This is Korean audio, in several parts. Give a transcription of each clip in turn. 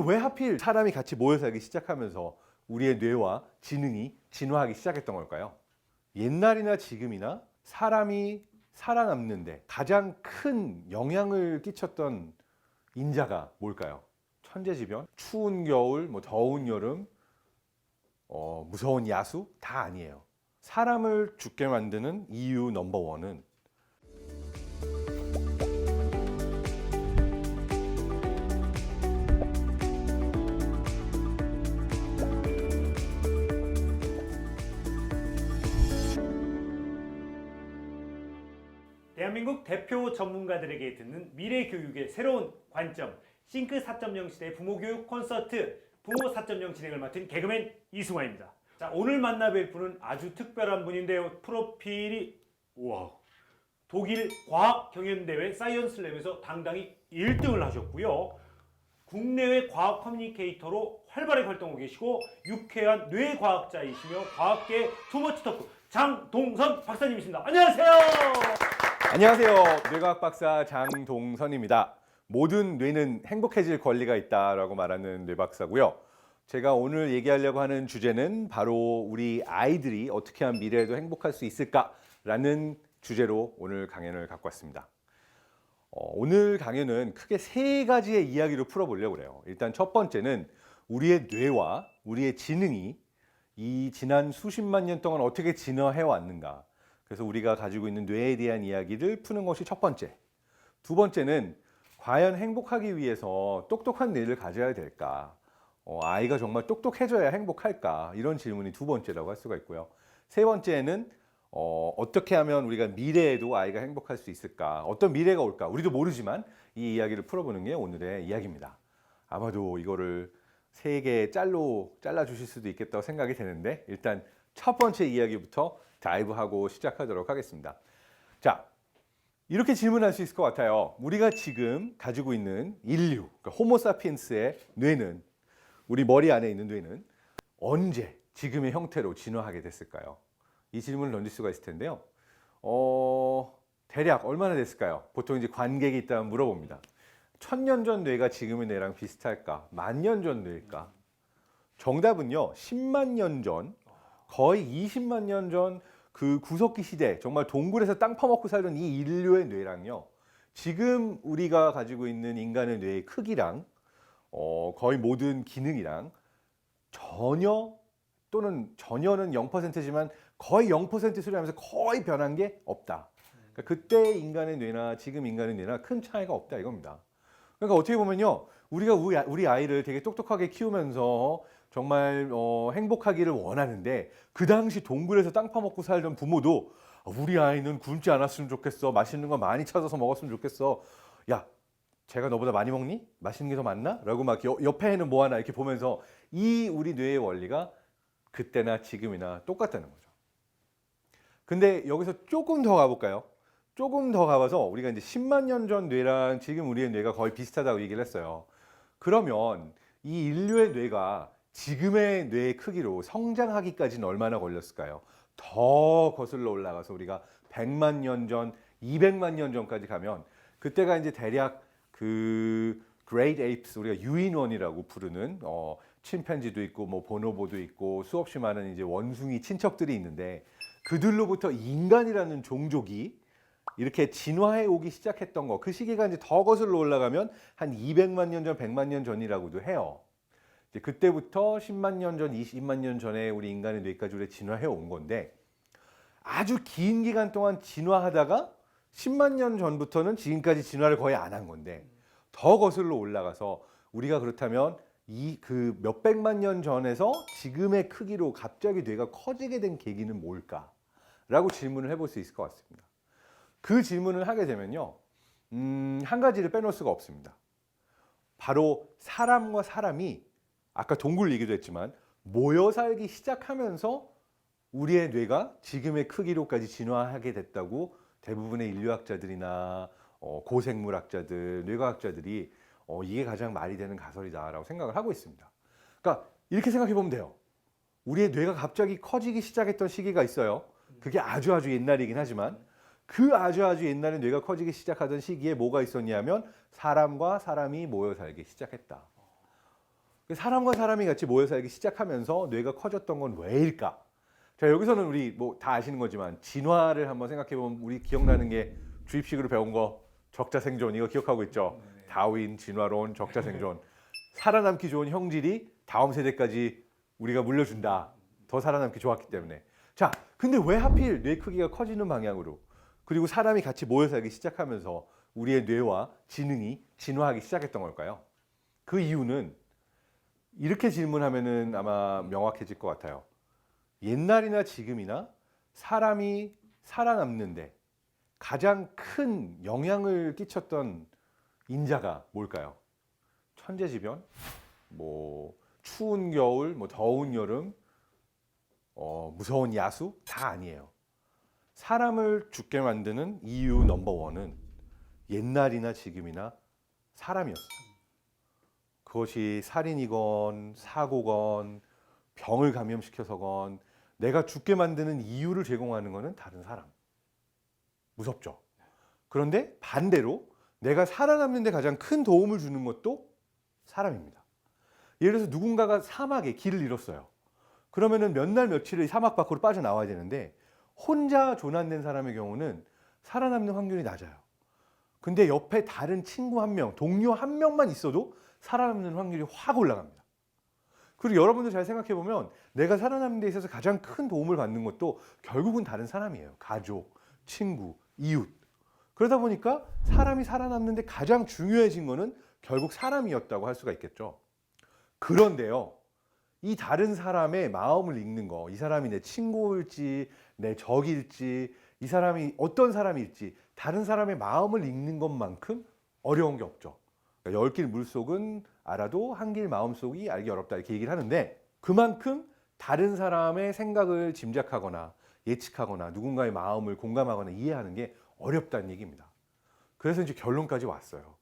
왜 하필 사람이 같이 모여 살기 시작하면서 우리의 뇌와 지능이 진화하기 시작했던 걸까요? 옛날이나 지금이나 사람이 살아남는데 가장 큰 영향을 끼쳤던 인자가 뭘까요? 천재지변, 추운 겨울, 더운 여름, 무서운 야수 다 아니에요. 사람을 죽게 만드는 이유 넘버 원은 대한민국 대표 전문가들에게 듣는 미래 교육의 새로운 관점, 싱크 4.0 시대 부모 교육 콘서트 부모 4.0 진행을 맡은 개그맨 이승환입니다. 자, 오늘 만나뵐 분은 아주 특별한 분인데요. 프로필이 우와, 독일 과학 경연대회 사이언스랩에서 당당히 1등을 하셨고요. 국내외 과학 커뮤니케이터로 활발하게 활동하고 계시고 유쾌한 뇌과학자이시며 과학계 투머치 덕후 장동선 박사님이십니다. 안녕하세요. 안녕하세요. 뇌과학 박사 장동선입니다. 모든 뇌는 행복해질 권리가 있다라고 말하는 뇌박사고요. 제가 오늘 얘기하려고 하는 주제는 바로 우리 아이들이 어떻게 하면 미래에도 행복할 수 있을까라는 주제로 오늘 강연을 갖고 왔습니다. 오늘 강연은 크게 세 가지의 이야기로 풀어보려고 그래요. 일단 첫 번째는 우리의 뇌와 우리의 지능이 이 지난 수십만 년 동안 어떻게 진화해 왔는가. 그래서 우리가 가지고 있는 뇌에 대한 이야기를 푸는 것이 첫 번째. 두 번째는 과연 행복하기 위해서 똑똑한 뇌를 가져야 될까? 아이가 정말 똑똑해져야 행복할까? 이런 질문이 두 번째라고 할 수가 있고요. 세 번째는 어떻게 하면 우리가 미래에도 아이가 행복할 수 있을까? 어떤 미래가 올까? 우리도 모르지만 이 이야기를 풀어보는 게 오늘의 이야기입니다. 아마도 이거를 세 개의 짤로 잘라주실 수도 있겠다고 생각이 되는데 일단 첫 번째 이야기부터 다이브하고 시작하도록 하겠습니다. 자, 이렇게 질문할 수 있을 것 같아요. 우리가 지금 가지고 있는 인류, 그러니까 호모사피엔스의 뇌는, 우리 머리 안에 있는 뇌는 언제 지금의 형태로 진화하게 됐을까요? 이 질문을 던질 수가 있을 텐데요. 대략 얼마나 됐을까요? 보통 이제 관객이 있다면 물어봅니다. 1000년 전 뇌가 지금의 뇌랑 비슷할까? 10,000년 전 뇌일까? 정답은요, 10만 년 전, 거의 20만 년 전 그 구석기 시대, 정말 동굴에서 땅 파먹고 살던 이 인류의 뇌랑요, 지금 우리가 가지고 있는 인간의 뇌의 크기랑 거의 모든 기능이랑 전혀 또는 전혀는 0%지만 거의 0% 수준하면서 거의 변한 게 없다. 그러니까 그때 인간의 뇌나 지금 인간의 뇌나 큰 차이가 없다 이겁니다. 그러니까 어떻게 보면요, 우리가 우리 아이를 되게 똑똑하게 키우면서 정말 행복하기를 원하는데 그 당시 동굴에서 땅 파먹고 살던 부모도 우리 아이는 굶지 않았으면 좋겠어. 맛있는 거 많이 찾아서 먹었으면 좋겠어. 야, 제가 너보다 많이 먹니? 맛있는 게 더 많나? 라고 막 옆에는 뭐 하나 이렇게 보면서 이 우리 뇌의 원리가 그때나 지금이나 똑같다는 거죠. 근데 여기서 조금 더 가볼까요? 조금 더 가봐서 우리가 이제 10만 년 전 뇌랑 지금 우리의 뇌가 거의 비슷하다고 얘기를 했어요. 그러면 이 인류의 뇌가 지금의 뇌의 크기로 성장하기까지는 얼마나 걸렸을까요? 더 거슬러 올라가서 우리가 100만 년 전, 200만 년 전까지 가면 그때가 이제 대략 그 Great Apes, 우리가 유인원이라고 부르는 침팬지도 있고 뭐 보노보도 있고 수없이 많은 이제 원숭이 친척들이 있는데 그들로부터 인간이라는 종족이 이렇게 진화해 오기 시작했던 거, 그 시기가 이제 더 거슬러 올라가면 한 200만 년 전, 100만 년 전이라고도 해요. 이제 그때부터 10만 년 전, 20만 년 전에 우리 인간의 뇌까지 우리 진화해 온 건데 아주 긴 기간 동안 진화하다가 10만 년 전부터는 지금까지 진화를 거의 안 한 건데 더 거슬러 올라가서 우리가 그렇다면 이 그 몇백만 년 전에서 지금의 크기로 갑자기 뇌가 커지게 된 계기는 뭘까? 라고 질문을 해볼 수 있을 것 같습니다. 그 질문을 하게 되면요, 한 가지를 빼놓을 수가 없습니다. 바로 사람과 사람이 아까 동굴 얘기도 했지만 모여 살기 시작하면서 우리의 뇌가 지금의 크기로까지 진화하게 됐다고 대부분의 인류학자들이나 고생물학자들, 뇌과학자들이 이게 가장 말이 되는 가설이다라고 생각을 하고 있습니다. 그러니까 이렇게 생각해 보면 돼요. 우리의 뇌가 갑자기 커지기 시작했던 시기가 있어요. 그게 아주 옛날이긴 하지만 그 아주 옛날에 뇌가 커지기 시작하던 시기에 뭐가 있었냐면 사람과 사람이 모여 살기 시작했다. 사람과 사람이 같이 모여 살기 시작하면서 뇌가 커졌던 건 왜일까? 자, 여기서는 우리 뭐 다 아시는 거지만 진화를 한번 생각해 보면 우리 기억나는 게 주입식으로 배운 거 적자 생존 이거 기억하고 있죠? 다윈 진화론 적자 생존. 살아남기 좋은 형질이 다음 세대까지 우리가 물려준다. 더 살아남기 좋았기 때문에. 자, 근데 왜 하필 뇌 크기가 커지는 방향으로 그리고 사람이 같이 모여 살기 시작하면서 우리의 뇌와 지능이 진화하기 시작했던 걸까요? 그 이유는 이렇게 질문하면은 아마 명확해질 것 같아요. 옛날이나 지금이나 사람이 살아남는데 가장 큰 영향을 끼쳤던 인자가 뭘까요? 천재지변, 뭐 추운 겨울, 뭐 더운 여름, 무서운 야수 다 아니에요. 사람을 죽게 만드는 이유 넘버 원은 옛날이나 지금이나 사람이었어요. 그것이 살인이건 사고건 병을 감염시켜서건 내가 죽게 만드는 이유를 제공하는 것은 다른 사람. 무섭죠. 그런데 반대로 내가 살아남는 데 가장 큰 도움을 주는 것도 사람입니다. 예를 들어서 누군가가 사막에 길을 잃었어요. 그러면은 몇 날 며칠을 사막 밖으로 빠져나와야 되는데 혼자 조난된 사람의 경우는 살아남는 확률이 낮아요. 근데 옆에 다른 친구 한 명, 동료 한 명만 있어도 살아남는 확률이 확 올라갑니다. 그리고 여러분들 잘 생각해 보면 내가 살아남는 데 있어서 가장 큰 도움을 받는 것도 결국은 다른 사람이에요. 가족, 친구, 이웃. 그러다 보니까 사람이 살아남는 데 가장 중요해진 거는 결국 사람이었다고 할 수가 있겠죠. 그런데요. 이 다른 사람의 마음을 읽는 거, 이 사람이 내 친구일지, 내 적일지, 이 사람이 어떤 사람일지 다른 사람의 마음을 읽는 것만큼 어려운 게 없죠. 그러니까 10길 물속은 알아도 한 길 마음속이 알기 어렵다 이렇게 얘기를 하는데 그만큼 다른 사람의 생각을 짐작하거나 예측하거나 누군가의 마음을 공감하거나 이해하는 게 어렵다는 얘기입니다. 그래서 이제 결론까지 왔어요.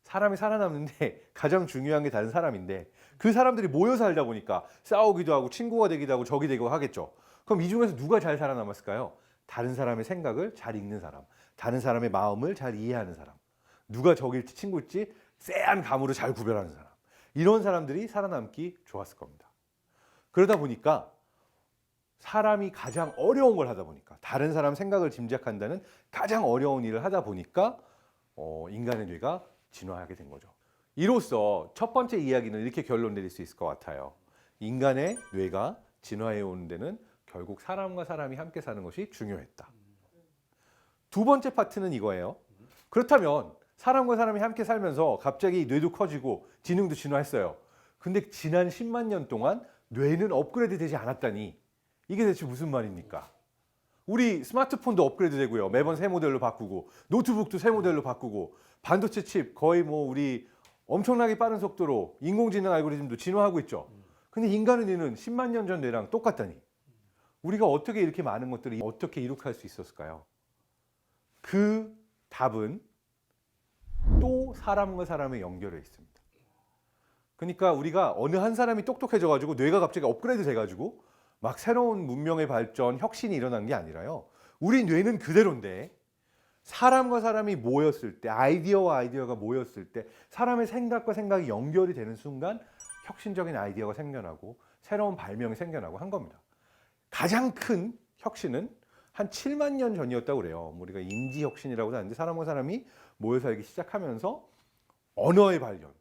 사람이 살아남는데 가장 중요한 게 다른 사람인데 그 사람들이 모여 살다 보니까 싸우기도 하고 친구가 되기도 하고 적이 되고 하겠죠. 그럼 이 중에서 누가 잘 살아남았을까요? 다른 사람의 생각을 잘 읽는 사람, 다른 사람의 마음을 잘 이해하는 사람, 누가 적일지 친구일지 쎄한 감으로 잘 구별하는 사람, 이런 사람들이 살아남기 좋았을 겁니다. 그러다 보니까 사람이 가장 어려운 걸 하다 보니까 다른 사람 생각을 짐작한다는 가장 어려운 일을 하다 보니까 인간의 뇌가 진화하게 된 거죠. 이로써 첫 번째 이야기는 이렇게 결론 내릴 수 있을 것 같아요. 인간의 뇌가 진화해 오는 데는 결국 사람과 사람이 함께 사는 것이 중요했다. 두 번째 파트는 이거예요. 그렇다면 사람과 사람이 함께 살면서 갑자기 뇌도 커지고 지능도 진화했어요. 근데 지난 10만 년 동안 뇌는 업그레이드 되지 않았다니 이게 대체 무슨 말입니까? 우리 스마트폰도 업그레이드 되고요. 매번 새 모델로 바꾸고 노트북도 새 모델로 바꾸고 반도체 칩 거의 뭐 우리 엄청나게 빠른 속도로 인공지능 알고리즘도 진화하고 있죠. 근데 인간의 뇌는 10만 년 전 뇌랑 똑같다니 우리가 어떻게 이렇게 많은 것들을 어떻게 이룩할 수 있었을까요? 그 답은 또 사람과 사람의 연결에 있습니다. 그러니까 우리가 어느 한 사람이 똑똑해져가지고 뇌가 갑자기 업그레이드 돼가지고 막 새로운 문명의 발전, 혁신이 일어난 게 아니라요. 우리 뇌는 그대로인데 사람과 사람이 모였을 때, 아이디어와 아이디어가 모였을 때 사람의 생각과 생각이 연결이 되는 순간 혁신적인 아이디어가 생겨나고 새로운 발명이 생겨나고 한 겁니다. 가장 큰 혁신은 한 7만 년 전이었다고 그래요. 우리가 인지혁신이라고도 하는데 사람과 사람이 모여 살기 시작하면서 언어의 발견,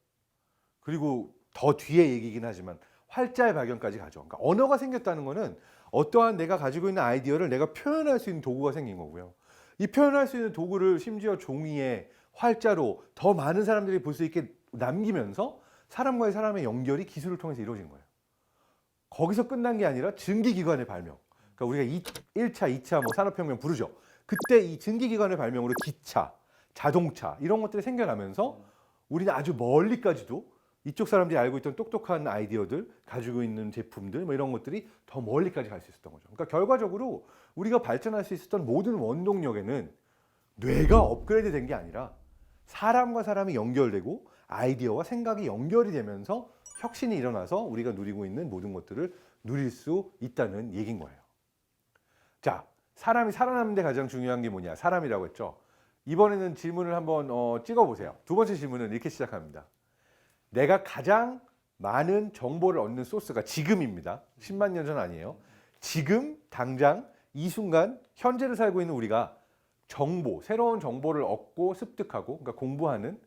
그리고 더 뒤에 얘기긴 하지만 활자의 발견까지 가죠. 그러니까 언어가 생겼다는 거는 어떠한 내가 가지고 있는 아이디어를 내가 표현할 수 있는 도구가 생긴 거고요. 이 표현할 수 있는 도구를 심지어 종이에 활자로 더 많은 사람들이 볼 수 있게 남기면서 사람과의 사람의 연결이 기술을 통해서 이루어진 거예요. 거기서 끝난 게 아니라 증기기관의 발명. 그러니까 우리가 1차, 2차 뭐 산업혁명 부르죠. 그때 이 증기기관의 발명으로 기차, 자동차 이런 것들이 생겨나면서 우리는 아주 멀리까지도 이쪽 사람들이 알고 있던 똑똑한 아이디어들, 가지고 있는 제품들 뭐 이런 것들이 더 멀리까지 갈 수 있었던 거죠. 그러니까 결과적으로 우리가 발전할 수 있었던 모든 원동력에는 뇌가 업그레이드 된 게 아니라 사람과 사람이 연결되고 아이디어와 생각이 연결이 되면서 혁신이 일어나서 우리가 누리고 있는 모든 것들을 누릴 수 있다는 얘기인 거예요. 자, 사람이 살아남는 데 가장 중요한 게 뭐냐? 사람이라고 했죠. 이번에는 질문을 한번 찍어보세요. 두 번째 질문은 이렇게 시작합니다. 내가 가장 많은 정보를 얻는 소스가 지금입니다. 10만 년 전 아니에요. 지금 당장 이 순간 현재를 살고 있는 우리가 정보, 새로운 정보를 얻고 습득하고 그러니까 공부하는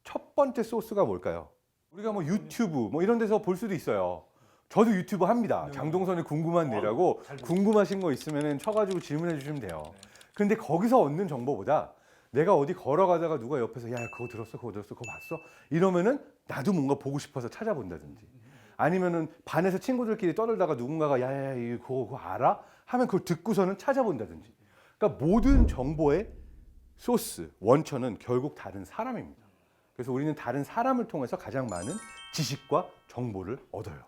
첫 번째 소스가 뭘까요? 우리가 뭐 유튜브 뭐 이런 데서 볼 수도 있어요. 저도 유튜브 합니다. 장동선의 궁금한 뇌라고 잘 궁금하신 거 있으면 쳐가지고 질문해 주시면 돼요. 네. 근데 거기서 얻는 정보보다 내가 어디 걸어가다가 누가 옆에서 야 그거 들었어 그거 들었어 그거 봤어 이러면은 나도 뭔가 보고 싶어서 찾아본다든지 아니면은 반에서 친구들끼리 떠들다가 누군가가 야야야 이거 그거 알아? 하면 그걸 듣고서는 찾아본다든지 그러니까 모든 정보의 소스 원천은 결국 다른 사람입니다. 그래서 우리는 다른 사람을 통해서 가장 많은 지식과 정보를 얻어요.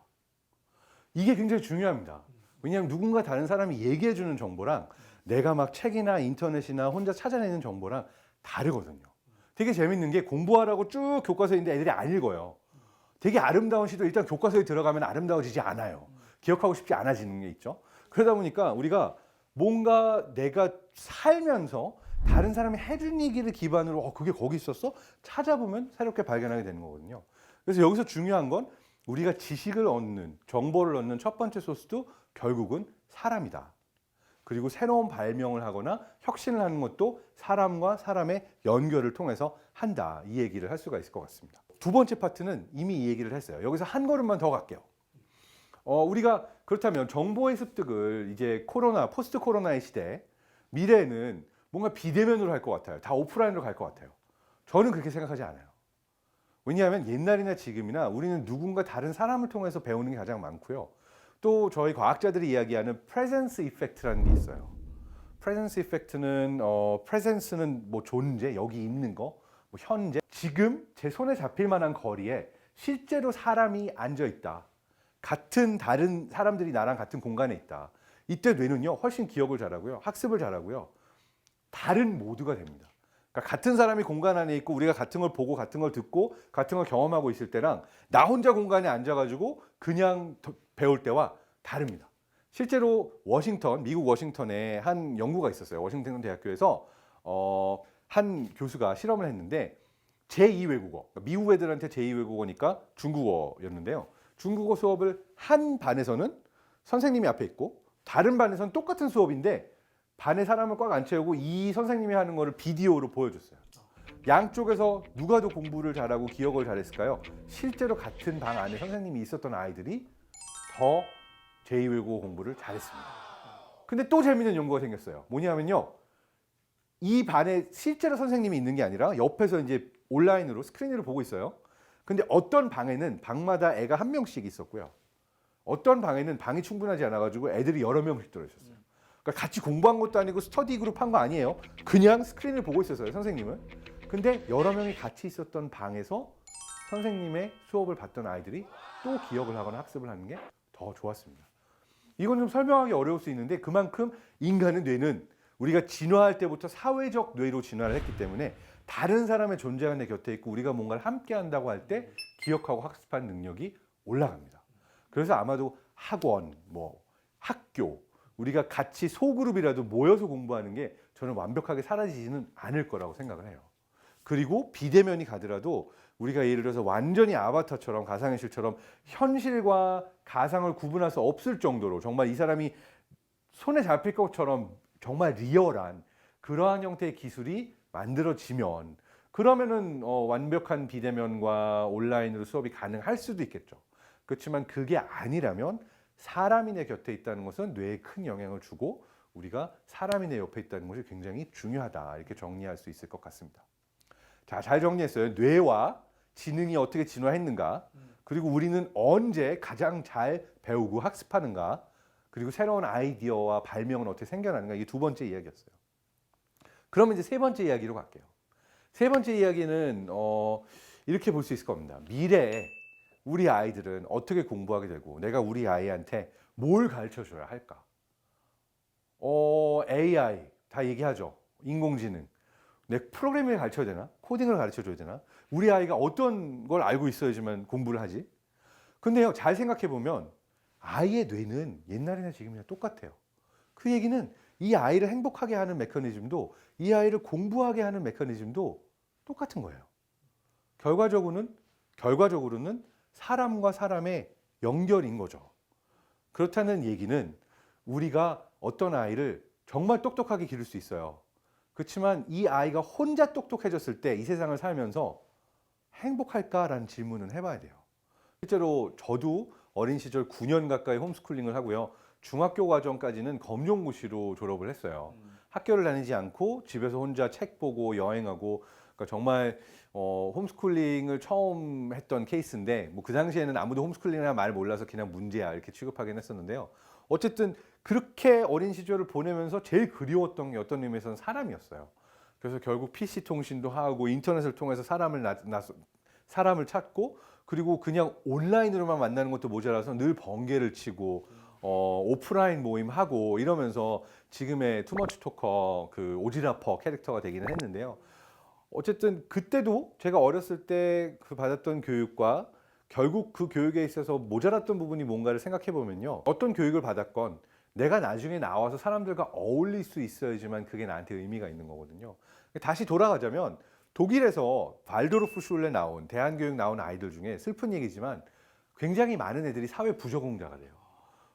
이게 굉장히 중요합니다. 왜냐하면 누군가 다른 사람이 얘기해 주는 정보랑 내가 막 책이나 인터넷이나 혼자 찾아내는 정보랑 다르거든요. 되게 재밌는 게 공부하라고 쭉 교과서에 있는데 애들이 안 읽어요. 되게 아름다운 시도 일단 교과서에 들어가면 아름다워지지 않아요. 기억하고 싶지 않아지는 게 있죠. 그러다 보니까 우리가 뭔가 내가 살면서 다른 사람이 해준 얘기를 기반으로 그게 거기 있었어? 찾아보면 새롭게 발견하게 되는 거거든요. 그래서 여기서 중요한 건 우리가 지식을 얻는, 정보를 얻는 첫 번째 소스도 결국은 사람이다. 그리고 새로운 발명을 하거나 혁신을 하는 것도 사람과 사람의 연결을 통해서 한다. 이 얘기를 할 수가 있을 것 같습니다. 두 번째 파트는 이미 이 얘기를 했어요. 여기서 한 걸음만 더 갈게요. 우리가 그렇다면 정보의 습득을 이제 코로나, 포스트 코로나의 시대, 미래에는 뭔가 비대면으로 할 것 같아요. 다 오프라인으로 갈 것 같아요. 저는 그렇게 생각하지 않아요. 왜냐하면 옛날이나 지금이나 우리는 누군가 다른 사람을 통해서 배우는 게 가장 많고요. 또 저희 과학자들이 이야기하는 프레젠스 이펙트라는 게 있어요. 프레젠스 이펙트는 프레젠스는 뭐 존재, 여기 있는 거, 뭐 현재, 지금 제 손에 잡힐 만한 거리에 실제로 사람이 앉아 있다. 같은 다른 사람들이 나랑 같은 공간에 있다. 이때 뇌는요 훨씬 기억을 잘하고요, 학습을 잘하고요, 다른 모드가 됩니다. 그러니까 같은 사람이 공간 안에 있고 우리가 같은 걸 보고 같은 걸 듣고 같은 걸 경험하고 있을 때랑 나 혼자 공간에 앉아가지고 그냥 배울 때와 다릅니다. 실제로 미국 워싱턴에 한 연구가 있었어요. 워싱턴 대학교에서 한 교수가 실험을 했는데 제2외국어, 미국 애들한테 제2외국어니까 중국어였는데요. 중국어 수업을 한 반에서는 선생님이 앞에 있고 다른 반에서는 똑같은 수업인데 반에 사람을 꽉 안 채우고 이 선생님이 하는 거를 비디오로 보여줬어요. 양쪽에서 누가 더 공부를 잘하고 기억을 잘했을까요? 실제로 같은 방 안에 선생님이 있었던 아이들이 더 제2외국어 공부를 잘했습니다. 근데 또 재밌는 연구가 생겼어요. 뭐냐면요, 이 반에 실제로 선생님이 있는 게 아니라 옆에서 이제 온라인으로 스크린으로 보고 있어요. 근데 어떤 방에는 방마다 애가 한 명씩 있었고요. 어떤 방에는 방이 충분하지 않아가지고 애들이 여러 명씩 들어있었어요. 그러니까 같이 공부한 것도 아니고 스터디 그룹 한 거 아니에요. 그냥 스크린을 보고 있었어요, 선생님은. 근데 여러 명이 같이 있었던 방에서 선생님의 수업을 받던 아이들이 또 기억을 하거나 학습을 하는 게 더 좋았습니다. 이건 좀 설명하기 어려울 수 있는데 그만큼 인간의 뇌는 우리가 진화할 때부터 사회적 뇌로 진화를 했기 때문에 다른 사람의 존재가 내 곁에 있고 우리가 뭔가를 함께 한다고 할 때 기억하고 학습하는 능력이 올라갑니다. 그래서 아마도 학원, 학교, 우리가 같이 소그룹이라도 모여서 공부하는 게 저는 완벽하게 사라지지는 않을 거라고 생각을 해요. 그리고 비대면이 가더라도 우리가 예를 들어서 완전히 아바타처럼 가상현실처럼 현실과 가상을 구분할 수 없을 정도로 정말 이 사람이 손에 잡힐 것처럼 정말 리얼한 그러한 형태의 기술이 만들어지면 그러면은 완벽한 비대면과 온라인으로 수업이 가능할 수도 있겠죠. 그렇지만 그게 아니라면 사람이 내 곁에 있다는 것은 뇌에 큰 영향을 주고 우리가 사람이 내 옆에 있다는 것이 굉장히 중요하다. 이렇게 정리할 수 있을 것 같습니다. 자, 잘 정리했어요. 뇌와 지능이 어떻게 진화했는가, 그리고 우리는 언제 가장 잘 배우고 학습하는가, 그리고 새로운 아이디어와 발명은 어떻게 생겨나는가. 이게 두 번째 이야기였어요. 그러면 이제 세 번째 이야기로 갈게요. 세 번째 이야기는 이렇게 볼 수 있을 겁니다. 미래에 우리 아이들은 어떻게 공부하게 되고 내가 우리 아이한테 뭘 가르쳐줘야 할까? AI 다 얘기하죠. 인공지능. 내 프로그래밍을 가르쳐야 되나? 코딩을 가르쳐줘야 되나? 우리 아이가 어떤 걸 알고 있어야지만 공부를 하지? 근데요, 잘 생각해 보면 아이의 뇌는 옛날이나 지금이나 똑같아요. 그 얘기는 이 아이를 행복하게 하는 메커니즘도 이 아이를 공부하게 하는 메커니즘도 똑같은 거예요. 결과적으로는 사람과 사람의 연결인 거죠. 그렇다는 얘기는 우리가 어떤 아이를 정말 똑똑하게 기를 수 있어요. 그렇지만 이 아이가 혼자 똑똑해졌을 때 이 세상을 살면서 행복할까라는 질문은 해봐야 돼요. 실제로 저도 어린 시절 9년 가까이 홈스쿨링을 하고요. 중학교 과정까지는 검정고시로 졸업을 했어요. 학교를 다니지 않고 집에서 혼자 책 보고 여행하고, 그러니까 정말 홈스쿨링을 처음 했던 케이스인데, 뭐 그 당시에는 아무도 홈스쿨링이라는 말 몰라서 그냥 문제야 이렇게 취급하긴 했었는데요. 어쨌든 그렇게 어린 시절을 보내면서 제일 그리웠던 게 어떤 의미에서는 사람이었어요. 그래서 결국 PC 통신도 하고 인터넷을 통해서 사람을 찾고, 그리고 그냥 온라인으로만 만나는 것도 모자라서 늘 번개를 치고 오프라인 모임 하고 이러면서 지금의 투머치 토커 그 오지라퍼 캐릭터가 되기는 했는데요. 어쨌든 그때도 제가 어렸을 때 그 받았던 교육과 결국 그 교육에 있어서 모자랐던 부분이 뭔가를 생각해 보면요. 어떤 교육을 받았건 내가 나중에 나와서 사람들과 어울릴 수 있어야지만 그게 나한테 의미가 있는 거거든요. 다시 돌아가자면 독일에서 발도르프 슐레 나온 대한교육 나온 아이들 중에 슬픈 얘기지만 굉장히 많은 애들이 사회 부적응자가 돼요.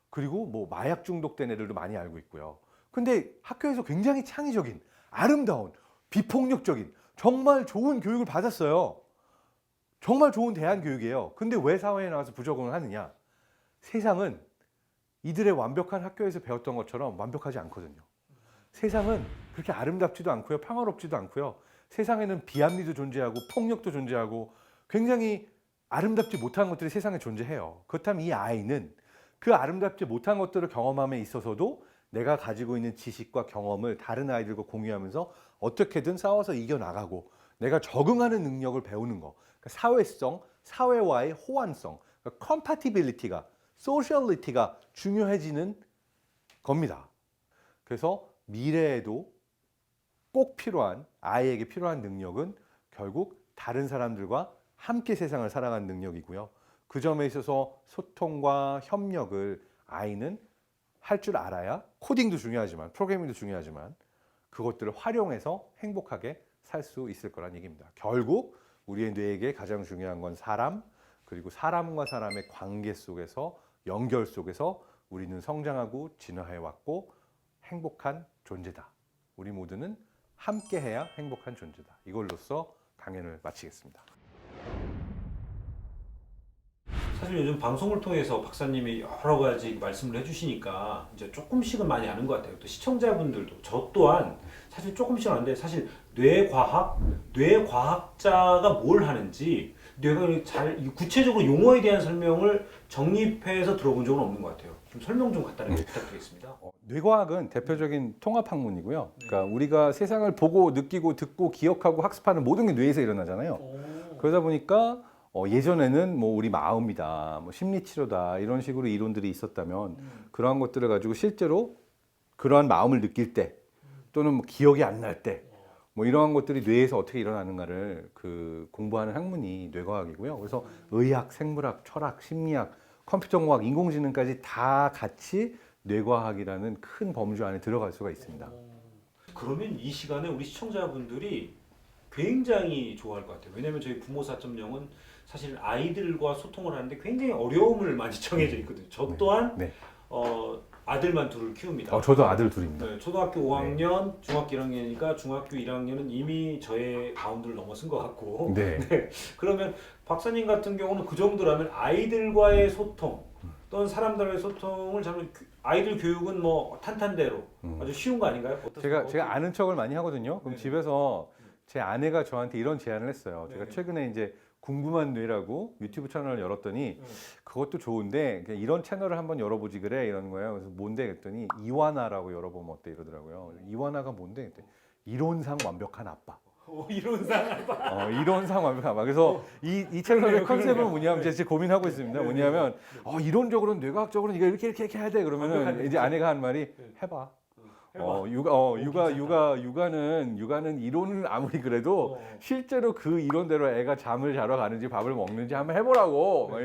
그리고 뭐 마약 중독된 애들도 많이 알고 있고요. 근데 학교에서 굉장히 창의적인, 아름다운, 비폭력적인 정말 좋은 교육을 받았어요. 정말 좋은 대한교육이에요. 근데 왜 사회에 나와서 부적응을 하느냐? 세상은 이들의 완벽한 학교에서 배웠던 것처럼 완벽하지 않거든요. 세상은 그렇게 아름답지도 않고요, 평화롭지도 않고요. 세상에는 비합리도 존재하고 폭력도 존재하고 굉장히 아름답지 못한 것들이 세상에 존재해요. 그렇다면 이 아이는 그 아름답지 못한 것들을 경험함에 있어서도 내가 가지고 있는 지식과 경험을 다른 아이들과 공유하면서 어떻게든 싸워서 이겨나가고 내가 적응하는 능력을 배우는 거. 그러니까 사회성, 사회와의 호환성, 그러니까 컴파티빌리티가, 소셜리티가 중요해지는 겁니다. 그래서 미래에도 꼭 필요한, 아이에게 필요한 능력은 결국 다른 사람들과 함께 세상을 살아가는 능력이고요. 그 점에 있어서 소통과 협력을 아이는 할 줄 알아야, 코딩도 중요하지만 프로그래밍도 중요하지만 그것들을 활용해서 행복하게 살 수 있을 거란 얘기입니다. 결국 우리의 뇌에게 가장 중요한 건 사람, 그리고 사람과 사람의 관계 속에서, 연결 속에서 우리는 성장하고 진화해 왔고 행복한 존재다. 우리 모두는 함께해야 행복한 존재다. 이걸로써 강연을 마치겠습니다. 사실 요즘 방송을 통해서 박사님이 여러 가지 말씀을 해주시니까 이제 조금씩은 많이 아는 것 같아요. 또 시청자분들도 저 또한 사실 조금씩은 아는데 사실 뇌과학자가 뭘 하는지 뇌가 잘 구체적으로 용어에 대한 설명을 정립해서 들어본 적은 없는 것 같아요. 좀 설명 좀 간단하게 부탁드리겠습니다. 뇌과학은 대표적인 통합학문이고요. 그러니까 우리가 세상을 보고 느끼고 듣고 기억하고 학습하는 모든 게 뇌에서 일어나잖아요. 그러다 보니까 예전에는 뭐 우리 마음이다, 뭐 심리치료다 이런 식으로 이론들이 있었다면 그러한 것들을 가지고 실제로 그러한 마음을 느낄 때 또는 뭐 기억이 안 날 때 뭐 이러한 것들이 뇌에서 어떻게 일어나는가를 그 공부하는 학문이 뇌과학이고요. 그래서 의학, 생물학, 철학, 심리학, 컴퓨터공학, 인공지능까지 다 같이 뇌과학이라는 큰 범주 안에 들어갈 수가 있습니다. 그러면 이 시간에 우리 시청자분들이 굉장히 좋아할 것 같아요. 왜냐면 저희 부모 4.0은 사실 아이들과 소통을 하는데 굉장히 어려움을 많이 정해져 있거든요. 저 또한 네. 아들만 둘을 키웁니다. 저도 아들 둘입니다. 네, 초등학교 5학년, 중학교 1학년이니까 중학교 1학년은 이미 저의 바운드를 넘어선 것 같고. 네. 네. 그러면 박사님 같은 경우는 그 정도라면 아이들과의 소통 또는 사람들과의 소통을 저는 아이들 교육은 뭐 탄탄대로 아주 쉬운 거 아닌가요? 어떻습니까? 제가 아는 척을 많이 하거든요. 그럼 네. 집에서 제 아내가 저한테 이런 제안을 했어요. 제가 네. 최근에 이제 궁금한 뇌라고 유튜브 채널을 열었더니 그것도 좋은데 그냥 이런 채널을 한번 열어보지 그래 이러는 거예요. 그래서 뭔데 그랬더니 이완아라고 열어보면 어때 이러더라고요. 이완아가 뭔데? 그랬더니 이론상 완벽한 아빠. 이론상 이론상 완벽한 아빠. 그래서 이 채널의 그래요, 컨셉은 그래요. 뭐냐면 제가 지금 고민하고 있습니다. 뭐냐면 이론적으로는 뇌과학적으로는 이거 이렇게 해야 돼 그러면은 완벽하게 이제 아내가 한 말이 해봐. 육아는 이론은 아무리 그래도 실제로 그 이론대로 애가 잠을 자러 가는지 밥을 먹는지 한번 해보라고 막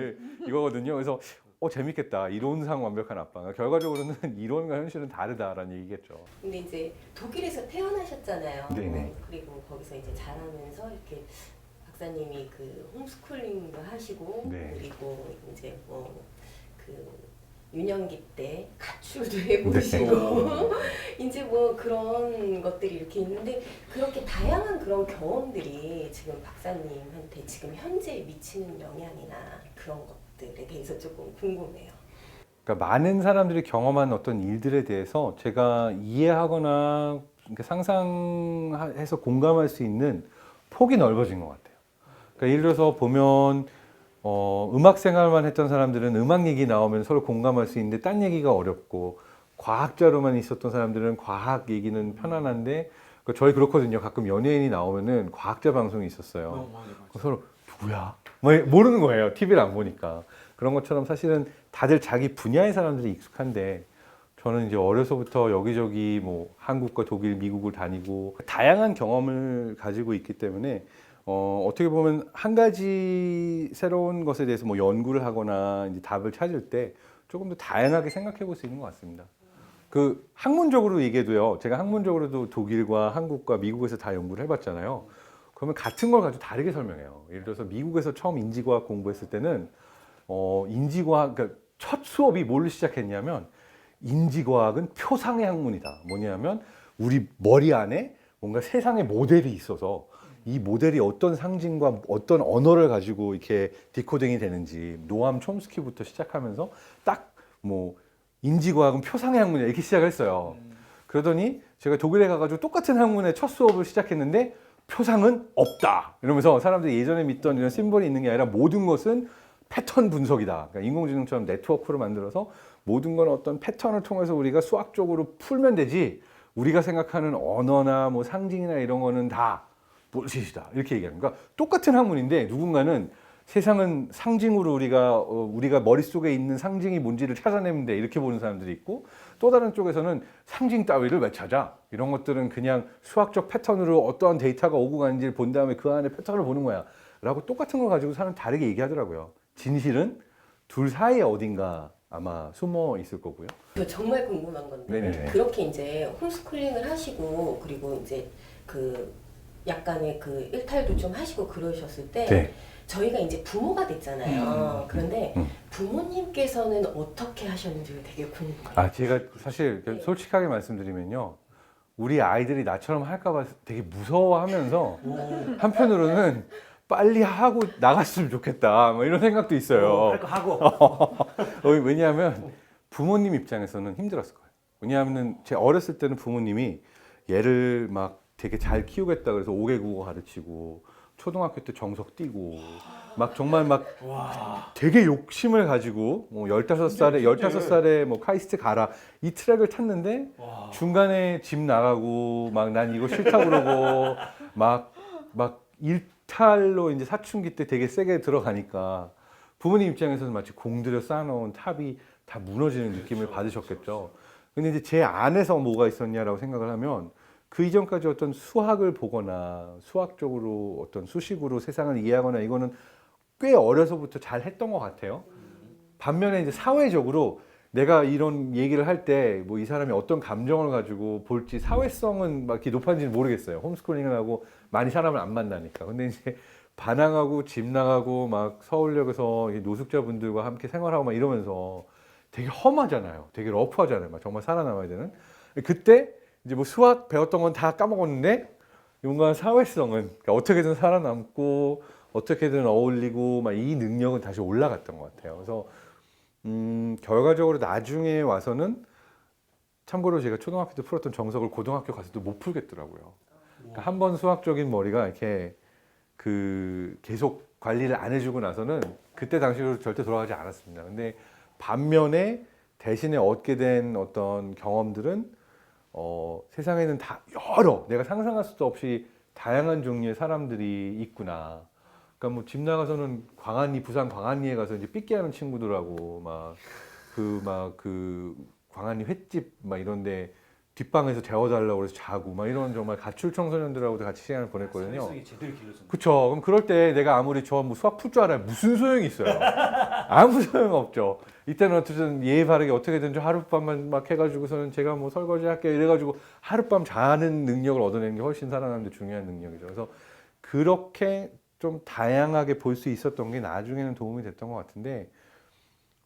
이거거든요. 그래서 재밌겠다. 이론상 완벽한 아빠. 결과적으로는 이론과 현실은 다르다라는 얘기겠죠. 근데 이제 독일에서 태어나셨잖아요. 네네. 그리고 거기서 이제 자라면서 이렇게 박사님이 그 홈스쿨링도 하시고 네. 그리고 이제 뭐 그 유년기 때 가출도 해보시고 이제 뭐 그런 것들이 이렇게 있는데 그렇게 다양한 그런 경험들이 지금 박사님한테 지금 현재 미치는 영향이나 그런 것들에 대해서 조금 궁금해요. 그러니까 많은 사람들이 경험한 어떤 일들에 대해서 제가 이해하거나 이렇게 상상해서 공감할 수 있는 폭이 넓어진 것 같아요. 그러니까 예를 들어서 보면 음악 생활만 했던 사람들은 음악 얘기 나오면 서로 공감할 수 있는데 딴 얘기가 어렵고 과학자로만 있었던 사람들은 과학 얘기는 편안한데 저희 그렇거든요. 가끔 연예인이 나오면은 과학자 방송이 있었어요. 서로 누구야? 뭐 모르는 거예요. TV를 안 보니까. 그런 것처럼 사실은 다들 자기 분야의 사람들이 익숙한데 저는 이제 어려서부터 여기저기 뭐 한국과 독일, 미국을 다니고 다양한 경험을 가지고 있기 때문에 어떻게 보면 한 가지 새로운 것에 대해서 뭐 연구를 하거나 이제 답을 찾을 때 조금 더 다양하게 생각해 볼 수 있는 것 같습니다. 그 학문적으로 얘기해도요. 제가 학문적으로도 독일과 한국과 미국에서 다 연구를 해봤잖아요. 그러면 같은 걸 가지고 다르게 설명해요. 예를 들어서 미국에서 처음 인지과학 공부했을 때는 인지과학 그러니까 첫 수업이 뭘로 시작했냐면 인지과학은 표상의 학문이다. 뭐냐면 우리 머리 안에 뭔가 세상의 모델이 있어서 이 모델이 어떤 상징과 어떤 언어를 가지고 이렇게 디코딩이 되는지 노암 촘스키부터 시작하면서 딱 뭐 인지과학은 표상의 학문이야 이렇게 시작을 했어요. 그러더니 제가 독일에 가가지고 똑같은 학문의 첫 수업을 시작했는데 표상은 없다 이러면서 사람들이 예전에 믿던 이런 심볼이 있는 게 아니라 모든 것은 패턴 분석이다. 그러니까 인공지능처럼 네트워크를 만들어서 모든 건 어떤 패턴을 통해서 우리가 수학적으로 풀면 되지 우리가 생각하는 언어나 뭐 상징이나 이런 거는 다 볼시시다 이렇게 얘기하는 거야. 그러니까 똑같은 학문인데 누군가는 세상은 상징으로 우리가 머릿속에 있는 상징이 뭔지를 찾아내면 돼 이렇게 보는 사람들이 있고 또 다른 쪽에서는 상징 따위를 왜 찾아? 이런 것들은 그냥 수학적 패턴으로 어떠한 데이터가 오고 가는지를 본 다음에 그 안에 패턴을 보는 거야 라고 똑같은 걸 가지고 사람 다르게 얘기하더라고요. 진실은 둘 사이에 어딘가 아마 숨어 있을 거고요. 저 정말 궁금한 건데 네네네. 그렇게 이제 홈스쿨링을 하시고 그리고 이제 그 약간의 그 일탈도 좀 하시고 그러셨을 때 네. 저희가 이제 부모가 됐잖아요. 그런데 음. 부모님께서는 어떻게 하셨는지 되게 궁금해요. 아 제가 사실 네. 솔직하게 말씀드리면요. 우리 아이들이 나처럼 할까봐 되게 무서워하면서 한편으로는 빨리 하고 나갔으면 좋겠다 뭐 이런 생각도 있어요. 할 거 하고. 왜냐하면 부모님 입장에서는 힘들었을 거예요. 왜냐하면 제 어렸을 때는 부모님이 얘를 막 되게 잘 키우겠다 그래서 5개 국어 가르치고 초등학교 때 정석 띄고 막 정말 막 되게 욕심을 가지고 뭐 15살에 뭐 카이스트 가라 이 트랙을 탔는데 중간에 집 나가고 막 난 이거 싫다 그러고 막 일탈로 이제 사춘기 때 되게 세게 들어가니까 부모님 입장에서는 마치 공들여 쌓아놓은 탑이 다 무너지는 느낌을 받으셨겠죠. 근데 이제 제 안에서 뭐가 있었냐라고 생각을 하면 그 이전까지 어떤 수학을 보거나 수학적으로 어떤 수식으로 세상을 이해하거나 이거는 꽤 어려서부터 잘 했던 것 같아요. 반면에 이제 사회적으로 내가 이런 얘기를 할 때 뭐 이 사람이 어떤 감정을 가지고 볼지 사회성은 막 이렇게 높았는지는 모르겠어요. 홈스쿨링을 하고 많이 사람을 안 만나니까. 근데 이제 반항하고 집 나가고 막 서울역에서 노숙자분들과 함께 생활하고 막 이러면서 되게 험하잖아요. 되게 러프하잖아요. 막 정말 살아남아야 되는. 그때 이제 뭐 수학 배웠던 건 다 까먹었는데 뭔가 사회성은 그러니까 어떻게든 살아남고 어떻게든 어울리고 막 이 능력은 다시 올라갔던 것 같아요. 그래서 결과적으로 나중에 와서는 참고로 제가 초등학교 때 풀었던 정석을 고등학교 가서도 못 풀겠더라고요. 그러니까 한 번 수학적인 머리가 이렇게 그 계속 관리를 안 해주고 나서는 그때 당시로 절대 돌아가지 않았습니다. 근데 반면에 대신에 얻게 된 어떤 경험들은 세상에는 다 여러 내가 상상할 수도 없이 다양한 종류의 사람들이 있구나. 그러니까 뭐 집 나가서는 부산 광안리에 가서 이제 삐끼하는 친구들하고 그 광안리 횟집 막 이런데 뒷방에서 재워달라고 그래서 자고 막 이런 정말 가출 청소년들하고도 같이 시간을 보냈거든요. 사회성이 제대로 길러졌네. 그쵸. 그럼 그럴 때 내가 아무리 저 뭐 수학 풀 줄 알아요. 무슨 소용이 있어요. 아무 소용 없죠. 이때는 어쨌든 예의 바르게 어떻게든 좀 하룻밤만 막 해가지고서는 제가 뭐 설거지 할게요. 이래가지고 하룻밤 자는 능력을 얻어내는 게 훨씬 살아남는 데 중요한 능력이죠. 그래서 그렇게 좀 다양하게 볼 수 있었던 게 나중에는 도움이 됐던 것 같은데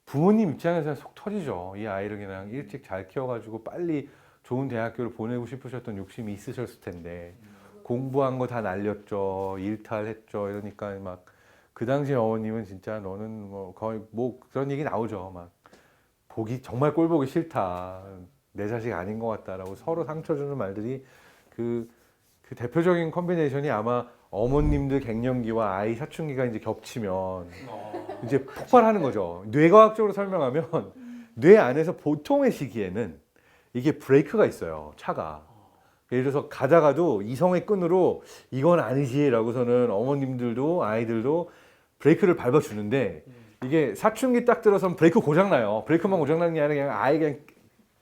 부모님 입장에서는 속 터지죠. 이 아이를 그냥 일찍 잘 키워가지고 빨리 좋은 대학교를 보내고 싶으셨던 욕심이 있으셨을 텐데 공부한 거 다 날렸죠. 일탈했죠. 이러니까 막 그 당시 어머님은 진짜 너는 뭐 거의 뭐 그런 얘기 나오죠. 막 보기 정말 꼴 보기 싫다. 내 자식 아닌 것 같다라고 서로 상처 주는 말들이 그 대표적인 컨비네이션이 아마 어머님들 갱년기와 아이 사춘기가 이제 겹치면 이제 폭발하는 거죠. 뇌과학적으로 설명하면 뇌 안에서 보통의 시기에는 이게 브레이크가 있어요. 차가. 예를 들어서 가다가도 이성의 끈으로 이건 아니지라고서는 어머님들도 아이들도 브레이크를 밟아주는데 이게 사춘기 딱 들어서면 브레이크 고장나요. 브레이크만 고장나는 게 아니라 그냥 아예 그냥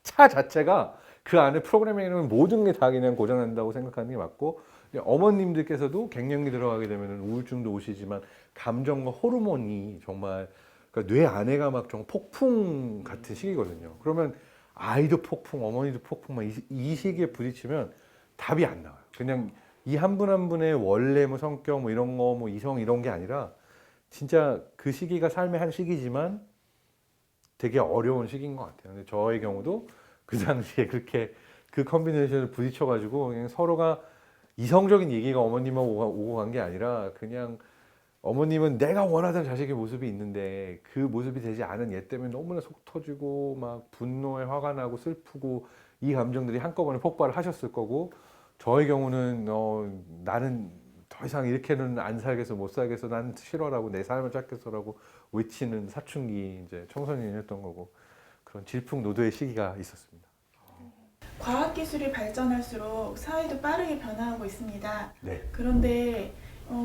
차 자체가 그 안에 프로그래밍에 있는 모든 게 다 그냥 고장난다고 생각하는 게 맞고 어머님들께서도 갱년기 들어가게 되면 우울증도 오시지만 감정과 호르몬이 정말 그러니까 뇌 안에가 막 좀 폭풍 같은 시기거든요. 그러면 아이도 폭풍, 어머니도 폭풍 막 이 시기에 부딪히면 답이 안 나와요. 그냥 이 한 분 한 분의 원래 뭐 성격 뭐 이런 거 뭐 이성 이런 게 아니라 진짜 그 시기가 삶의 한 시기지만 되게 어려운 시기인 것 같아요. 근데 저의 경우도 그 당시에 그렇게 그 컨비네이션을 부딪혀가지고 그냥 서로가 이성적인 얘기가 어머님하고 오고 간 게 아니라 그냥 어머님은 내가 원하던 자식의 모습이 있는데 그 모습이 되지 않은 얘 때문에 너무나 속 터지고 막 분노에 화가 나고 슬프고 이 감정들이 한꺼번에 폭발을 하셨을 거고 저의 경우는 나는 더 이상 이렇게는 안 살겠어 못 살겠어 난 싫어라고 내 삶을 찾겠어라고 외치는 사춘기 이제 청소년이었던 거고 그런 질풍노도의 시기가 있었습니다. 과학기술이 발전할수록 사회도 빠르게 변화하고 있습니다. 네. 그런데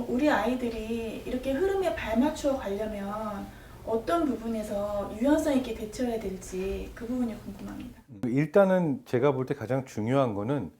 우리 아이들이 이렇게 흐름에 발맞추어 가려면 어떤 부분에서 유연성 있게 대처해야 될지 그 부분이 궁금합니다. 일단은 제가 볼 때 가장 중요한 거는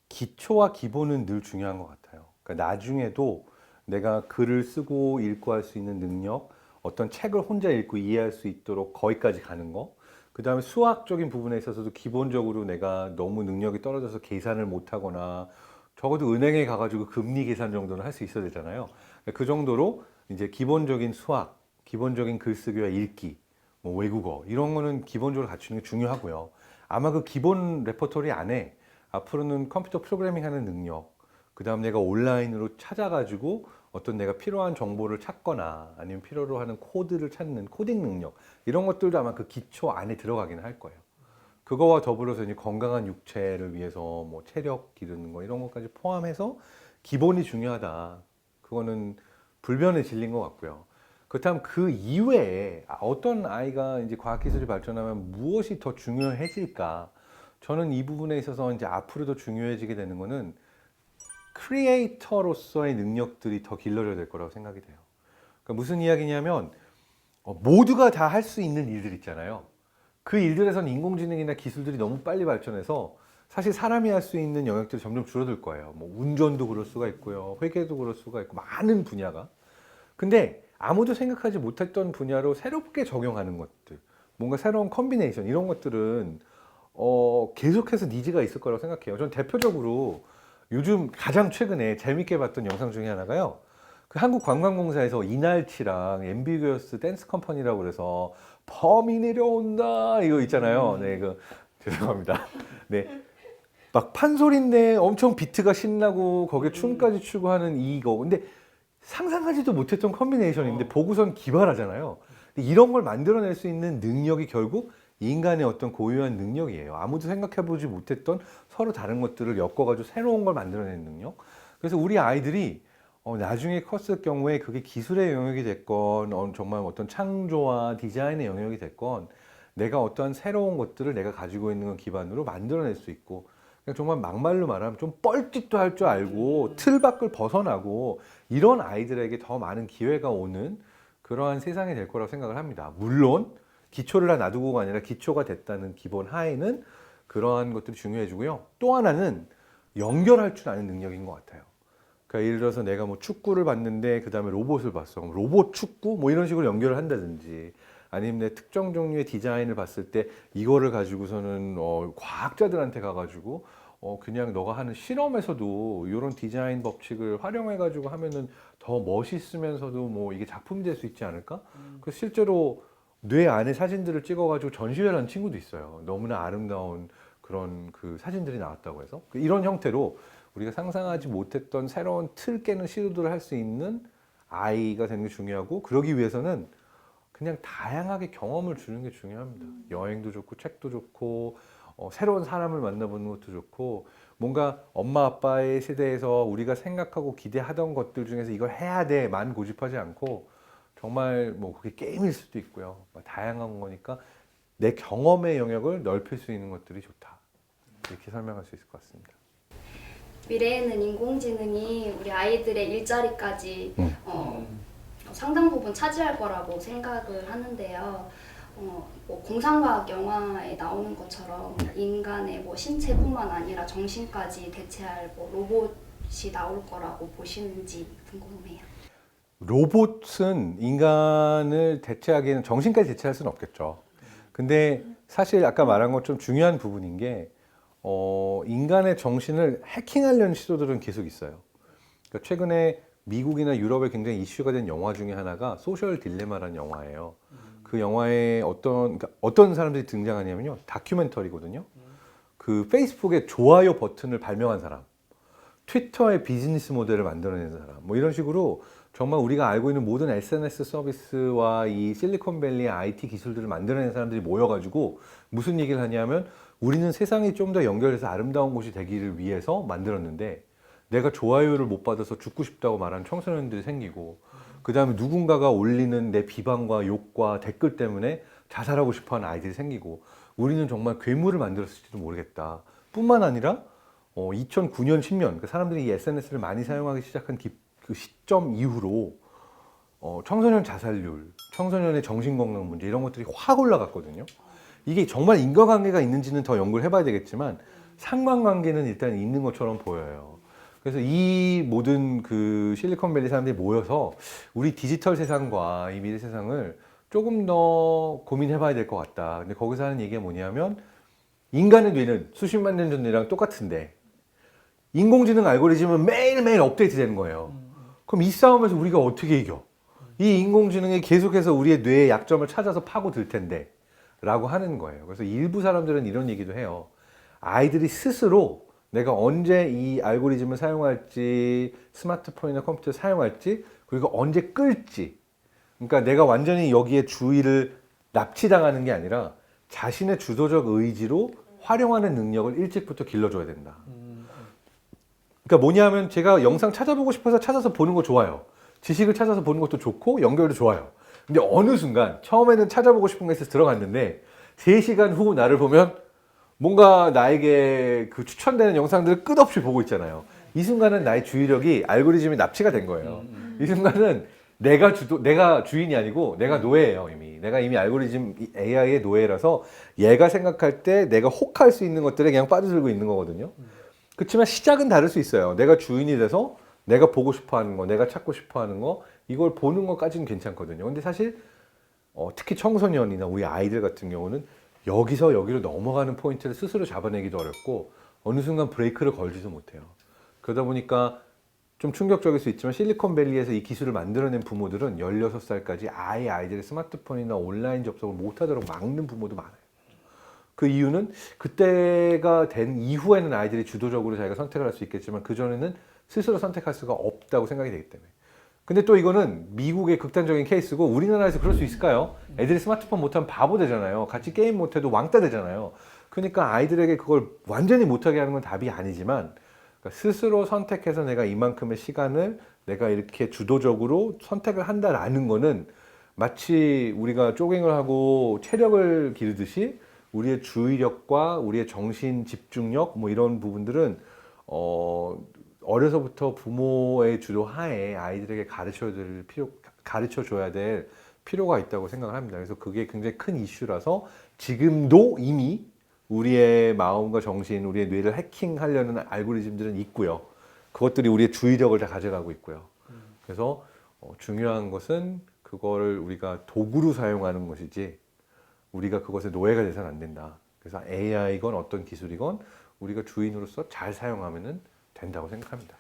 기초와 기본은 늘 중요한 것 같아요. 그러니까 나중에도 내가 글을 쓰고 읽고 할 수 있는 능력, 어떤 책을 혼자 읽고 이해할 수 있도록 거기까지 가는 거. 그 다음에 수학적인 부분에 있어서도 기본적으로 내가 너무 능력이 떨어져서 계산을 못하거나 적어도 은행에 가가지고 금리 계산 정도는 할 수 있어야 되잖아요. 그 정도로 이제 기본적인 수학, 기본적인 글쓰기와 읽기, 뭐 외국어 이런 거는 기본적으로 갖추는 게 중요하고요. 아마 그 기본 레퍼토리 안에 앞으로는 컴퓨터 프로그래밍 하는 능력, 그 다음 내가 온라인으로 찾아가지고 어떤 내가 필요한 정보를 찾거나 아니면 필요로 하는 코드를 찾는 코딩 능력 이런 것들도 아마 그 기초 안에 들어가기는 할 거예요. 그거와 더불어서 이제 건강한 육체를 위해서 뭐 체력 기르는 거 이런 것까지 포함해서 기본이 중요하다. 그거는 불변의 진리인 것 같고요. 그렇다면 그 이외에 어떤 아이가 이제 과학기술이 발전하면 무엇이 더 중요해질까? 저는 이 부분에 있어서 이제 앞으로 더 중요해지게 되는 거는 크리에이터로서의 능력들이 더 길러져야 될 거라고 생각이 돼요. 그러니까 무슨 이야기냐면 모두가 다 할 수 있는 일들 있잖아요. 그 일들에서는 인공지능이나 기술들이 너무 빨리 발전해서 사실 사람이 할 수 있는 영역들이 점점 줄어들 거예요. 뭐 운전도 그럴 수가 있고요. 회계도 그럴 수가 있고 많은 분야가. 근데 아무도 생각하지 못했던 분야로 새롭게 적용하는 것들, 뭔가 새로운 컨비네이션 이런 것들은 계속해서 니즈가 있을 거라고 생각해요. 전 대표적으로 요즘 가장 최근에 재밌게 봤던 영상 중에 하나가요. 그 한국관광공사에서 이날치랑 앰비규어스 댄스 컴퍼니라고 그래서 범이 내려온다 이거 있잖아요. 네, 죄송합니다. 네, 막 판소리인데 엄청 비트가 신나고 거기에 춤까지 추고 하는 이거. 근데 상상하지도 못했던 컨비네이션인데 보고선 기발하잖아요. 근데 이런 걸 만들어낼 수 있는 능력이 결국 인간의 어떤 고유한 능력이에요. 아무도 생각해보지 못했던 서로 다른 것들을 엮어가지고 새로운 걸 만들어내는 능력. 그래서 우리 아이들이 나중에 컸을 경우에 그게 기술의 영역이 됐건 정말 어떤 창조와 디자인의 영역이 됐건 내가 어떠한 새로운 것들을 내가 가지고 있는 걸 기반으로 만들어낼 수 있고 그냥 정말 막말로 말하면 좀 뻘짓도 할 줄 알고 틀 밖을 벗어나고 이런 아이들에게 더 많은 기회가 오는 그러한 세상이 될 거라고 생각을 합니다. 물론 기초를 다 놔두고가 아니라 기초가 됐다는 기본 하에는 그러한 것들이 중요해지고요. 또 하나는 연결할 줄 아는 능력인 것 같아요. 그러니까 예를 들어서 내가 뭐 축구를 봤는데 그 다음에 로봇을 봤어. 그럼 로봇 축구? 뭐 이런 식으로 연결을 한다든지 아니면 내 특정 종류의 디자인을 봤을 때 이거를 가지고서는 과학자들한테 가가지고 그냥 너가 하는 실험에서도 이런 디자인 법칙을 활용해가지고 하면은 더 멋있으면서도 뭐 이게 작품이 될 수 있지 않을까? 그래서 실제로 뇌 안에 사진들을 찍어가지고 전시회를 한 친구도 있어요. 너무나 아름다운 그런 그 사진들이 나왔다고 해서 이런 형태로 우리가 상상하지 못했던 새로운 틀 깨는 시도들을 할 수 있는 아이가 되는 게 중요하고, 그러기 위해서는 그냥 다양하게 경험을 주는 게 중요합니다. 여행도 좋고 책도 좋고 새로운 사람을 만나보는 것도 좋고, 뭔가 엄마 아빠의 세대에서 우리가 생각하고 기대하던 것들 중에서 이걸 해야 돼만 고집하지 않고, 정말 뭐 그게 게임일 수도 있고요. 다양한 거니까 내 경험의 영역을 넓힐 수 있는 것들이 좋다. 이렇게 설명할 수 있을 것 같습니다. 미래에는 인공지능이 우리 아이들의 일자리까지 상당 부분 차지할 거라고 생각을 하는데요. 뭐 공상과학 영화에 나오는 것처럼 인간의 뭐 신체뿐만 아니라 정신까지 대체할 뭐 로봇이 나올 거라고 보시는지 궁금해요. 로봇은 인간을 대체하기에는, 정신까지 대체할 수는 없겠죠. 근데 사실 아까 말한 것좀 중요한 부분인 게 인간의 정신을 해킹하려는 시도들은 계속 있어요. 그러니까 최근에 미국이나 유럽에 굉장히 이슈가 된 영화 중에 하나가 소셜 딜레마라는 영화예요. 그 영화에 어떤 사람들이 등장하냐면요, 다큐멘터리거든요. 그 페이스북의 좋아요 버튼을 발명한 사람, 트위터의 비즈니스 모델을 만들어낸 사람, 뭐 이런 식으로 정말 우리가 알고 있는 모든 SNS 서비스와 이 실리콘밸리의 IT 기술들을 만들어낸 사람들이 모여가지고 무슨 얘기를 하냐면, 우리는 세상이 좀 더 연결해서 아름다운 곳이 되기를 위해서 만들었는데, 내가 좋아요를 못 받아서 죽고 싶다고 말하는 청소년들이 생기고, 그 다음에 누군가가 올리는 내 비방과 욕과 댓글 때문에 자살하고 싶어하는 아이들이 생기고, 우리는 정말 괴물을 만들었을지도 모르겠다. 뿐만 아니라 2009년, 10년 사람들이 이 SNS를 많이 사용하기 시작한 그 시점 이후로 청소년 자살률, 청소년의 정신건강 문제, 이런 것들이 확 올라갔거든요. 이게 정말 인과관계가 있는지는 더 연구를 해봐야 되겠지만 상관관계는 일단 있는 것처럼 보여요. 그래서 이 모든 그 실리콘밸리 사람들이 모여서 우리 디지털 세상과 이 미래 세상을 조금 더 고민해봐야 될 것 같다. 근데 거기서 하는 얘기가 뭐냐면, 인간의 뇌는 수십만 년 전 뇌랑 똑같은데 인공지능 알고리즘은 매일매일 업데이트 되는 거예요. 그럼 이 싸움에서 우리가 어떻게 이겨? 이 인공지능이 계속해서 우리의 뇌의 약점을 찾아서 파고들 텐데 라고 하는 거예요. 그래서 일부 사람들은 이런 얘기도 해요. 아이들이 스스로 내가 언제 이 알고리즘을 사용할지, 스마트폰이나 컴퓨터를 사용할지, 그리고 언제 끌지, 그러니까 내가 완전히 여기에 주의를 납치당하는 게 아니라 자신의 주도적 의지로 활용하는 능력을 일찍부터 길러줘야 된다. 그러니까 뭐냐면, 제가 영상 찾아보고 싶어서 찾아서 보는 거 좋아요. 지식을 찾아서 보는 것도 좋고 연결도 좋아요. 근데 어느 순간 처음에는 찾아보고 싶은 게 있어서 들어갔는데 3시간 후 나를 보면 뭔가 나에게 그 추천되는 영상들을 끝없이 보고 있잖아요. 이 순간은 나의 주의력이 알고리즘에 납치가 된 거예요. 이 순간은 내가 주인이 아니고 내가 노예예요. 내가 이미 알고리즘 AI의 노예라서 얘가 생각할 때 내가 혹할 수 있는 것들에 그냥 빠져들고 있는 거거든요. 그렇지만 시작은 다를 수 있어요. 내가 주인이 돼서 내가 보고 싶어 하는 거, 내가 찾고 싶어 하는 거, 이걸 보는 것까지는 괜찮거든요. 근데 사실 특히 청소년이나 우리 아이들 같은 경우는 여기서 여기로 넘어가는 포인트를 스스로 잡아내기도 어렵고 어느 순간 브레이크를 걸지도 못해요. 그러다 보니까 좀 충격적일 수 있지만 실리콘밸리에서 이 기술을 만들어낸 부모들은 16살까지 아예 아이들의 스마트폰이나 온라인 접속을 못하도록 막는 부모도 많아요. 그 이유는 그때가 된 이후에는 아이들이 주도적으로 자기가 선택을 할 수 있겠지만 그전에는 스스로 선택할 수가 없다고 생각이 되기 때문에. 근데 또 이거는 미국의 극단적인 케이스고 우리나라에서 그럴 수 있을까요? 애들이 스마트폰 못하면 바보 되잖아요. 같이 게임 못해도 왕따 되잖아요. 그러니까 아이들에게 그걸 완전히 못하게 하는 건 답이 아니지만, 그러니까 스스로 선택해서 내가 이만큼의 시간을 내가 이렇게 주도적으로 선택을 한다라는 거는 마치 우리가 조깅을 하고 체력을 기르듯이 우리의 주의력과 우리의 정신 집중력 뭐 이런 부분들은 어려서부터 부모의 주도 하에 아이들에게 가르쳐줘야 될 필요가 있다고 생각을 합니다. 그래서 그게 굉장히 큰 이슈라서 지금도 이미 우리의 마음과 정신, 우리의 뇌를 해킹하려는 알고리즘들은 있고요. 그것들이 우리의 주의력을 다 가져가고 있고요. 그래서 중요한 것은 그걸 우리가 도구로 사용하는 것이지 우리가 그것의 노예가 돼서는 안 된다. 그래서 AI건 어떤 기술이건 우리가 주인으로서 잘 사용하면 된다고 생각합니다.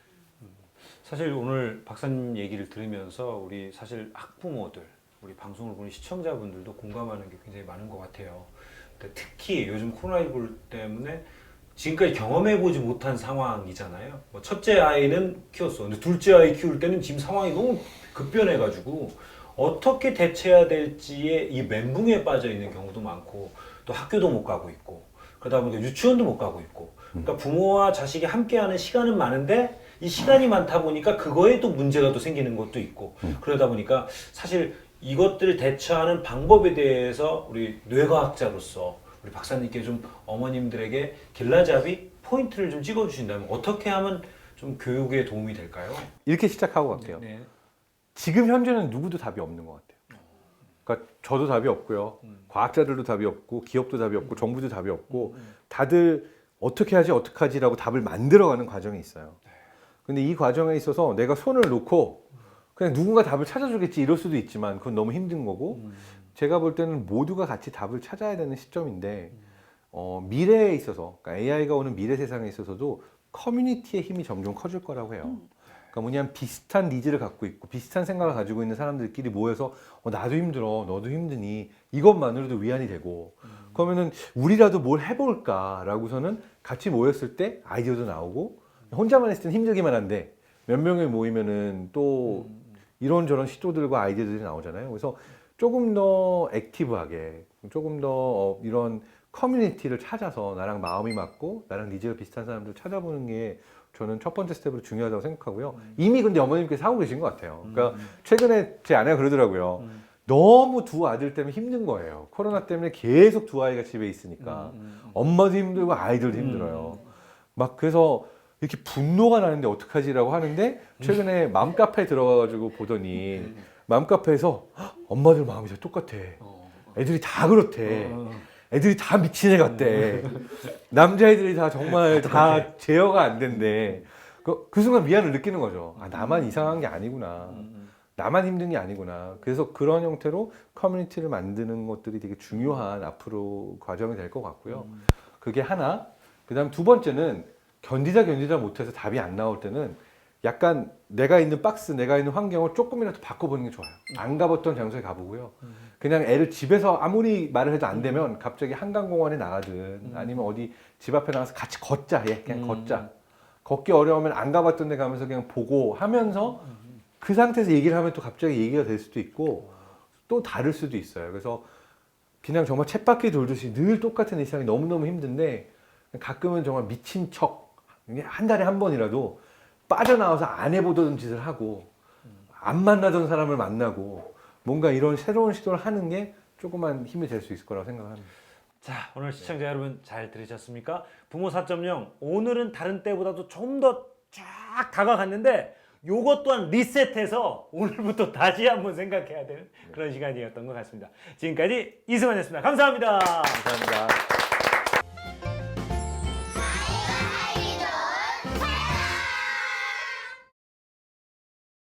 사실 오늘 박사님 얘기를 들으면서 우리 사실 학부모들, 우리 방송을 보는 시청자분들도 공감하는 게 굉장히 많은 것 같아요. 근데 특히 요즘 코로나19 때문에 지금까지 경험해보지 못한 상황이잖아요. 뭐 첫째 아이는 키웠어. 근데 둘째 아이 키울 때는 지금 상황이 너무 급변해가지고 어떻게 대처해야 될지에 이 멘붕에 빠져 있는 경우도 많고 또 학교도 못 가고 있고 그러다 보니까 유치원도 못 가고 있고 그러니까 부모와 자식이 함께하는 시간은 많은데 이 시간이 많다 보니까 그거에 또 문제가 또 생기는 것도 있고 그러다 보니까 사실 이것들을 대처하는 방법에 대해서 우리 뇌과학자로서 우리 박사님께 좀 어머님들에게 길라잡이 포인트를 좀 찍어주신다면 어떻게 하면 좀 교육에 도움이 될까요? 이렇게 시작하고 갈게요. 네. 지금 현재는 누구도 답이 없는 것 같아요. 그러니까 저도 답이 없고요. 과학자들도 답이 없고 기업도 답이 없고 정부도 답이 없고 다들 어떻게 하지라고 답을 만들어가는 과정이 있어요. 근데 이 과정에 있어서 내가 손을 놓고 그냥 누군가 답을 찾아주겠지 이럴 수도 있지만 그건 너무 힘든 거고 제가 볼 때는 모두가 같이 답을 찾아야 되는 시점인데 미래에 있어서 그러니까 AI가 오는 미래 세상에 있어서도 커뮤니티의 힘이 점점 커질 거라고 해요. 그러니까 뭐냐면 비슷한 니즈를 갖고 있고 비슷한 생각을 가지고 있는 사람들끼리 모여서 나도 힘들어 너도 힘드니 이것만으로도 위안이 되고 그러면은 우리라도 뭘 해볼까라고서는 같이 모였을 때 아이디어도 나오고 혼자만 했을 땐 힘들기만 한데 몇 명이 모이면은 또 이런저런 시도들과 아이디어들이 나오잖아요. 그래서 조금 더 액티브하게 조금 더 이런 커뮤니티를 찾아서 나랑 마음이 맞고 나랑 니즈가 비슷한 사람들 찾아보는 게 저는 첫 번째 스텝으로 중요하다고 생각하고요. 이미 근데 어머님께서 하고 계신 것 같아요. 그러니까 최근에 제 아내가 그러더라고요. 너무 두 아들 때문에 힘든 거예요. 코로나 때문에 계속 두 아이가 집에 있으니까 엄마도 힘들고 아이들도 힘들어요. 막 그래서 이렇게 분노가 나는데 어떡하지라고 하는데 최근에 맘카페에 들어가가지고 보더니 맘카페에서 엄마들 마음이 다 똑같아. 애들이 다 그렇대. 애들이 다 미친 애 같대. 남자애들이 다 정말 다 제어가 안 된대. 그 순간 미안을 느끼는 거죠. 아, 나만 이상한 게 아니구나. 나만 힘든 게 아니구나. 그래서 그런 형태로 커뮤니티를 만드는 것들이 되게 중요한 앞으로 과정이 될 것 같고요. 그게 하나. 그 다음 두 번째는 견디다 못해서 답이 안 나올 때는 약간 내가 있는 박스, 내가 있는 환경을 조금이라도 바꿔보는 게 좋아요. 안 가봤던 장소에 가보고요. 그냥 애를 집에서 아무리 말을 해도 안 되면 갑자기 한강공원에 나가든 아니면 어디 집 앞에 나가서 같이 걷자. 그냥 걷자. 걷기 어려우면 안 가봤던 데 가면서 그냥 보고 하면서 그 상태에서 얘기를 하면 또 갑자기 얘기가 될 수도 있고 또 다를 수도 있어요. 그래서 그냥 정말 쳇바퀴 돌듯이 늘 똑같은 일상이 너무너무 힘든데 가끔은 정말 미친 척 한 달에 한 번이라도 빠져나와서 안 해보던 짓을 하고 안 만나던 사람을 만나고 뭔가 이런 새로운 시도를 하는 게 조그만 힘이 될 수 있을 거라고 생각합니다. 자, 오늘 시청자 여러분 잘 들으셨습니까? 부모 4.0 오늘은 다른 때보다도 좀 더 쫙 다가갔는데 요것 또한 리셋해서 오늘부터 다시 한번 생각해야 되는 그런 시간이었던 것 같습니다. 지금까지 이승환이었습니다. 감사합니다. 감사합니다.